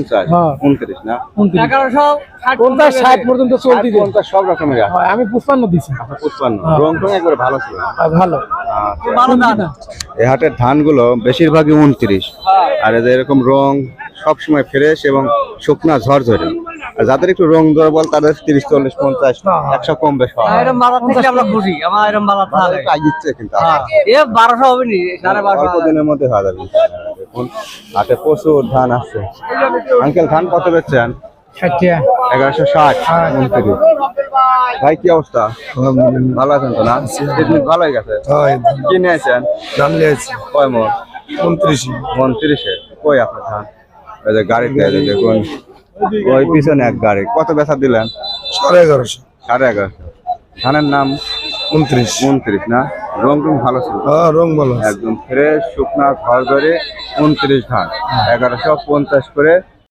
50 29 না 1150 60 পর্যন্ত চলতি 50 সব রকমের আছে। আমি 55 দিছি। আপনার 55 রং টং একবারে ভালো ছিল না? ভালো এই হাটের ধানগুলো বেশিরভাগই 29 আর এদের এরকম রং সবসময় ফ্রেশ এবং শুকনা ঝরঝরে। আর যাদের একটু রং দুর্বল তাদের 30 40 50 100 কম বেশ হয়। এরকম বালা থেকে আমরা খুশি, আমার এরকম বালা থাকে একটু আগিচ্ছে কিন্তু এ 1200 হবে নি 1250 অল্প দিনের মধ্যে হয়ে যাবে। দেখুন হাটে প্রচুর ধান আছে। আঙ্কেল ধান কত বেচছেন? 60 1160 29। ভাই কি অবস্থা? ভালো আছেন তো না? বিজনেস ভালো হয়ে গেছে? কি নিয়েছেন? দাম নিয়েছি কয় মন? 29। 29 কই আপনার ধান? এই যে গাড়িতে এই যে দেখুন ওই পিছনে এক গাড়ি। কত বেচা দিলেন? 1150। 11.5। ধানের নাম 29 না? রং টং ভালো ছিল? রং ভালো একদম ফ্রেশ শুকনা ঘর ধরে 29 ধান 1150 করে